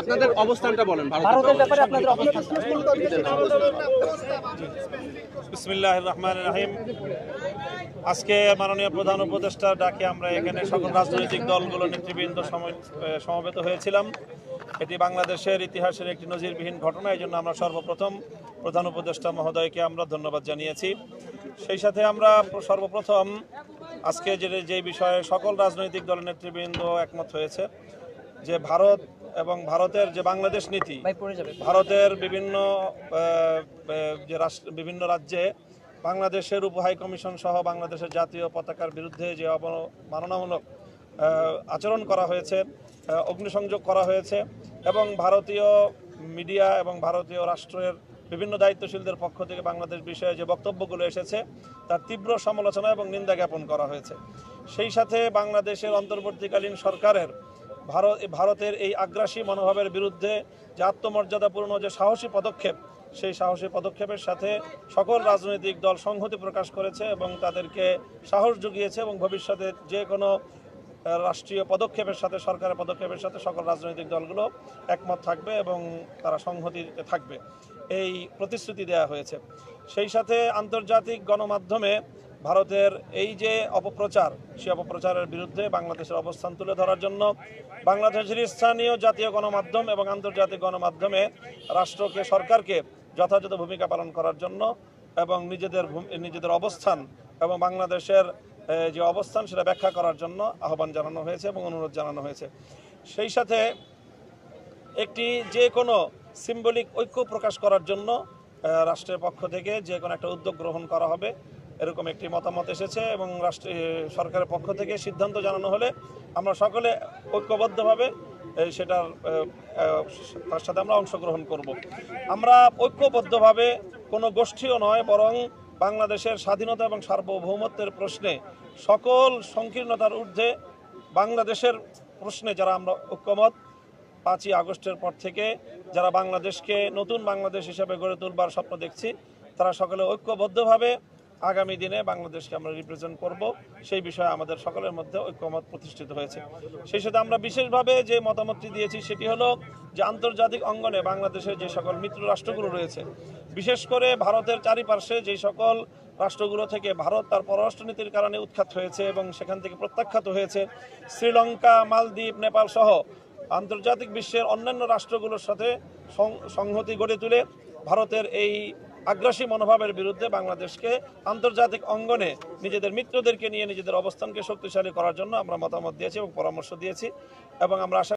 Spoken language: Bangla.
আপনাদের অবস্থানটা বলেন ভারতের ব্যাপারে আপনাদের অবস্থান। বিসমিল্লাহির রহমানির রহিম। আজকে মাননীয় প্রধান উপদেষ্টার ডাকে আমরা এখানে সকল রাজনৈতিক দলগুলোর নেতৃবৃন্দ সমবেত হয়েছিলাম। এটি বাংলাদেশের ইতিহাসের একটি নজিরবিহীন ঘটনা। এই জন্য আমরা সর্বপ্রথম প্রধান উপদেষ্টা মহোদয়কে আমরা ধন্যবাদ জানিয়েছি। সেই সাথে আমরা সর্বপ্রথম আজকে যে বিষয়ে সকল রাজনৈতিক দলের নেতৃবৃন্দ একমত হয়েছে যে ভারত এবং ভারতের যে বাংলাদেশ নীতি, ভারতের বিভিন্ন রাজ্যে বাংলাদেশের উপ হাই কমিশন সহ বাংলাদেশের জাতীয় পতাকার বিরুদ্ধে যে অবমাননামূলক আচরণ করা হয়েছে, অগ্নিসংযোগ করা হয়েছে এবং ভারতীয় মিডিয়া এবং ভারতীয় রাষ্ট্রের বিভিন্ন দায়িত্বশীলদের পক্ষ থেকে বাংলাদেশ বিষয়ে যে বক্তব্যগুলো এসেছে তার তীব্র সমালোচনা এবং নিন্দা জ্ঞাপন করা হয়েছে। সেই সাথে বাংলাদেশের অন্তর্বর্তীকালীন সরকারের ভারতের এই আগ্রাসী মনোভাবের বিরুদ্ধে যে আত্মমর্যাদাপূর্ণ যে সাহসী পদক্ষেপ, সেই সাহসী পদক্ষেপের সাথে সকল রাজনৈতিক দল সংহতি প্রকাশ করেছে এবং তাদেরকে সাহস জুগিয়েছে এবং ভবিষ্যতে যে কোনো রাষ্ট্রীয় পদক্ষেপের সাথে, সরকারের পদক্ষেপের সাথে সকল রাজনৈতিক দলগুলো একমত থাকবে এবং তারা সংহতিতে থাকবে, এই প্রতিশ্রুতি দেওয়া হয়েছে। সেই সাথে আন্তর্জাতিক গণমাধ্যমে ভারতের এই যে অপপ্রচার, সেই অপপ্রচারের বিরুদ্ধে বাংলাদেশের অবস্থান তুলে ধরার জন্য বাংলাদেশের স্থানীয় জাতীয় গণমাধ্যম এবং আন্তর্জাতিক গণমাধ্যমে রাষ্ট্রকে, সরকারকে যথাযথ ভূমিকা পালন করার জন্য এবং নিজেদের অবস্থান এবং বাংলাদেশের যে অবস্থান সেটা ব্যাখ্যা করার জন্য আহ্বান জানানো হয়েছে এবং অনুরোধ জানানো হয়েছে। সেই সাথে একটি যে কোনো সিম্বলিক ঐক্য প্রকাশ করার জন্য রাষ্ট্রের পক্ষ থেকে যে কোনো একটা উদ্যোগ গ্রহণ করা হবে, এরকম একটি মতামত এসেছে এবং সরকারের পক্ষ থেকে সিদ্ধান্ত জানানো হলে আমরা সকলে ঐক্যবদ্ধভাবে তার সাথে আমরা অংশগ্রহণ করব। আমরা ঐক্যবদ্ধভাবে কোনো গোষ্ঠীও নয়, বরং বাংলাদেশের স্বাধীনতা এবং সার্বভৌমত্বের প্রশ্নে সকল সংকীর্ণতার ঊর্ধ্বে বাংলাদেশের প্রশ্নে যারা আমরা ঐক্যমত, 5ই আগস্টের পর থেকে যারা বাংলাদেশকে নতুন বাংলাদেশ হিসেবে গড়ে তুলবার স্বপ্ন দেখছি, তারা সকলে ঐক্যবদ্ধভাবে আগামী দিনে বাংলাদেশকে আমরা রিপ্রেজেন্ট করব, সেই বিষয়ে আমাদের সকলের মধ্যে ঐক্যমত প্রতিষ্ঠিত হয়েছে। সেই সাথে আমরা বিশেষভাবে যে মতামতটি দিয়েছি সেটি হলো যে আন্তর্জাতিক অঙ্গনে বাংলাদেশের যে সকল মিত্র রাষ্ট্রগুলো রয়েছে, বিশেষ করে ভারতের চারিপার্শ্বে যে সকল রাষ্ট্রগুলো থেকে ভারত তার পররাষ্ট্রনীতির কারণে উৎখাত হয়েছে এবং সেখান থেকে প্রত্যাখ্যাত হয়েছে, শ্রীলঙ্কা, মালদ্বীপ, নেপাল সহ আন্তর্জাতিক বিশ্বের অন্যান্য রাষ্ট্রগুলোর সাথে সংহতি গড়ে তুলে ভারতের এই আগ্রাসী মনোভাবের বিরুদ্ধে বাংলাদেশকে আন্তর্জাতিক অঙ্গনে নিজেদের মিত্রদেরকে নিয়ে নিজেদের অবস্থানকে শক্তিশালী করার জন্য আমরা মতামত দিয়েছি এবং পরামর্শ দিয়েছি এবং আমরা আশা